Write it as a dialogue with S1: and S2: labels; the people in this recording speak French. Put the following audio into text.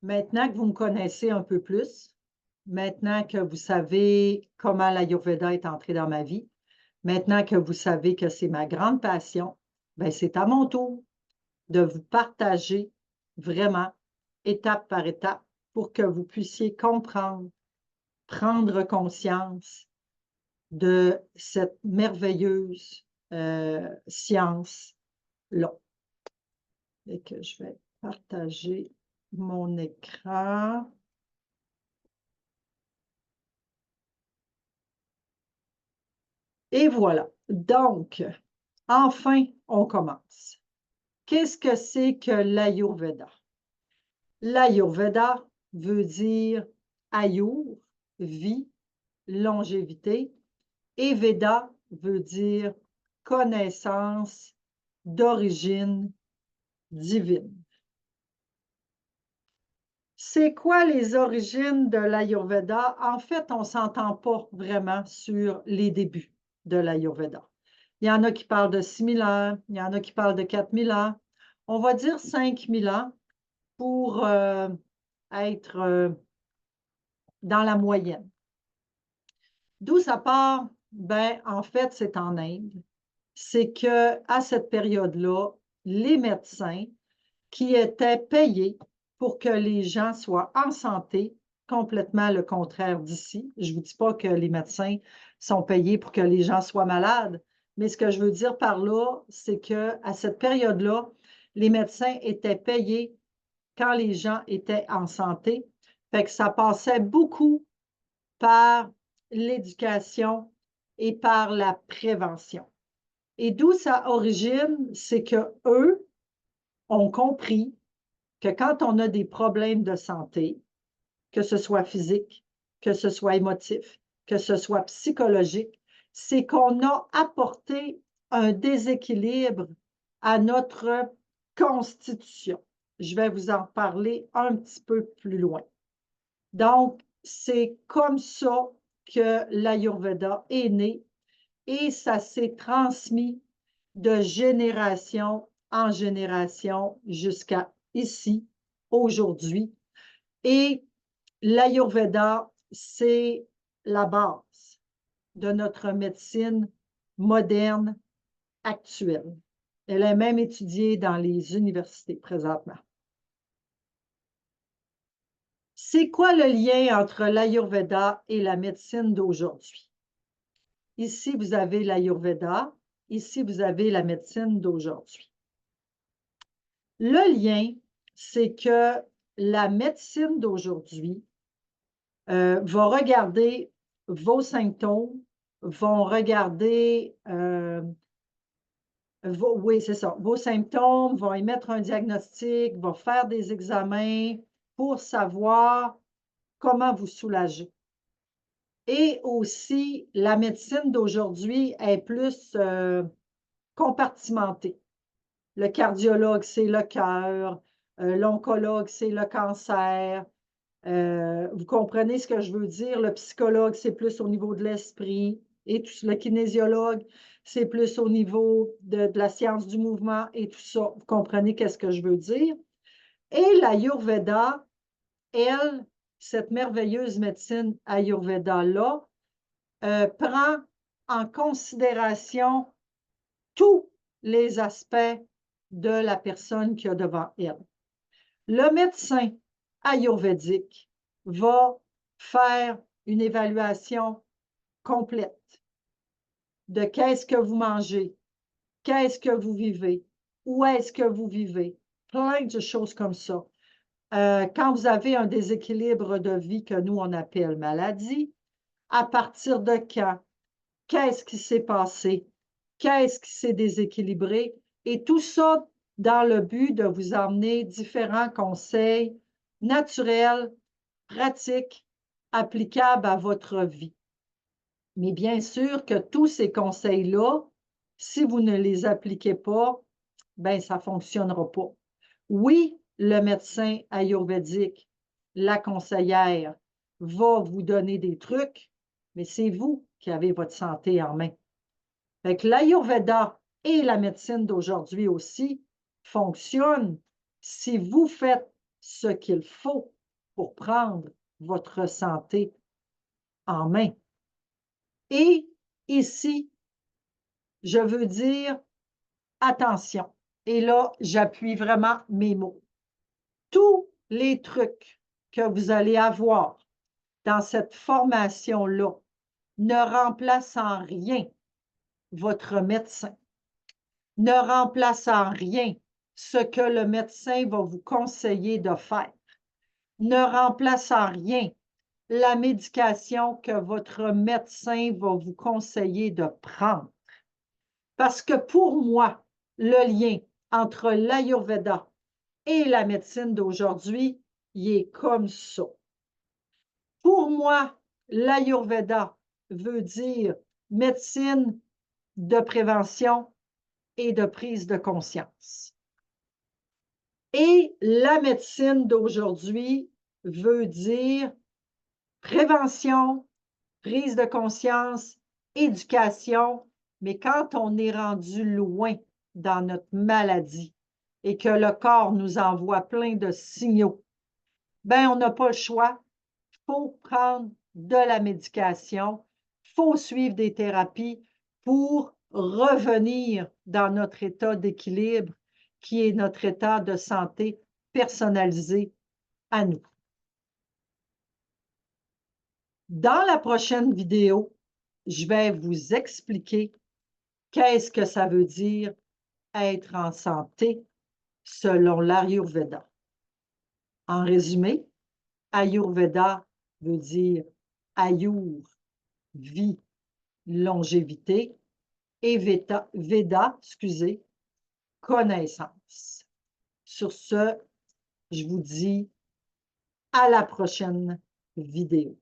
S1: Maintenant que vous me connaissez un peu plus, maintenant que vous savez comment l'Ayurveda est entré dans ma vie, maintenant que vous savez que c'est ma grande passion, ben c'est à mon tour de vous partager vraiment étape par étape pour que vous puissiez comprendre, prendre conscience de cette merveilleuse science-là. Et que je vais partager mon écran. Et voilà. Donc, enfin, on commence. Qu'est-ce que c'est que l'Ayurveda? L'Ayurveda veut dire Ayur, vie, longévité, et Veda veut dire connaissance d'origine divine. C'est quoi les origines de l'Ayurveda? En fait, on ne s'entend pas vraiment sur les débuts de l'Ayurveda. Il y en a qui parlent de 6000 ans, il y en a qui parlent de 4000 ans. On va dire 5000 ans pour être dans la moyenne. D'où ça part? Ben, en fait, c'est en Inde. C'est qu'à cette période-là, les médecins qui étaient payés pour que les gens soient en santé, complètement le contraire d'ici. Je ne vous dis pas que les médecins sont payés pour que les gens soient malades, mais ce que je veux dire par là, c'est qu'à cette période-là, les médecins étaient payés quand les gens étaient en santé. Fait que ça passait beaucoup par l'éducation et par la prévention. Et d'où ça origine, c'est que eux ont compris que quand on a des problèmes de santé, que ce soit physique, que ce soit émotif, que ce soit psychologique, c'est qu'on a apporté un déséquilibre à notre constitution. Je vais vous en parler un petit peu plus loin. Donc, c'est comme ça que l'Ayurveda est né et ça s'est transmis de génération en génération jusqu'à ici, aujourd'hui. Et l'Ayurveda, c'est la base de notre médecine moderne actuelle. Elle est même étudiée dans les universités présentement. C'est quoi le lien entre l'Ayurveda et la médecine d'aujourd'hui? Ici, vous avez l'Ayurveda. Ici, vous avez la médecine d'aujourd'hui. Le lien, c'est que la médecine d'aujourd'hui va regarder vos symptômes, vont regarder, oui, c'est ça, vos symptômes, vont émettre un diagnostic, vont faire des examens pour savoir comment vous soulager. Et aussi, la médecine d'aujourd'hui est plus compartimentée. Le cardiologue, c'est le cœur, l'oncologue, c'est le cancer. Vous comprenez ce que je veux dire? Le psychologue, c'est plus au niveau de l'esprit. Et tout, le kinésiologue, c'est plus au niveau de la science du mouvement et tout ça. Vous comprenez qu'est-ce que je veux dire? Et l'Ayurveda, elle, cette merveilleuse médecine Ayurveda-là, prend en considération tous les aspects de la personne qui a devant elle. Le médecin ayurvédique va faire une évaluation complète de qu'est-ce que vous mangez, qu'est-ce que vous vivez, où est-ce que vous vivez, plein de choses comme ça. Quand vous avez un déséquilibre de vie que nous, on appelle maladie, à partir de quand? Qu'est-ce qui s'est passé? Qu'est-ce qui s'est déséquilibré? Et tout ça dans le but de vous emmener différents conseils naturels, pratiques, applicables à votre vie. Mais bien sûr que tous ces conseils-là, si vous ne les appliquez pas, ben ça ne fonctionnera pas. Oui, le médecin ayurvédique, la conseillère, va vous donner des trucs, mais c'est vous qui avez votre santé en main. Fait que l'Ayurveda et la médecine d'aujourd'hui aussi fonctionnent si vous faites ce qu'il faut pour prendre votre santé en main. Et ici, je veux dire attention. Et là, j'appuie vraiment mes mots. Tous les trucs que vous allez avoir dans cette formation-là ne remplacent en rien votre médecin, ne remplacent en rien ce que le médecin va vous conseiller de faire, ne remplace en rien la médication que votre médecin va vous conseiller de prendre. Parce que pour moi, le lien entre l'Ayurveda et la médecine d'aujourd'hui, il est comme ça. Pour moi, l'Ayurveda veut dire médecine de prévention et de prise de conscience. Et la médecine d'aujourd'hui veut dire prévention, prise de conscience, éducation, mais quand on est rendu loin dans notre maladie et que le corps nous envoie plein de signaux, ben on n'a pas le choix. Il faut prendre de la médication, il faut suivre des thérapies pour revenir dans notre état d'équilibre, qui est notre état de santé personnalisé à nous. Dans la prochaine vidéo, je vais vous expliquer qu'est-ce que ça veut dire être en santé selon l'Ayurveda. En résumé, Ayurveda veut dire Ayur, vie, longévité, et Veda, connaissance. Sur ce, je vous dis à la prochaine vidéo.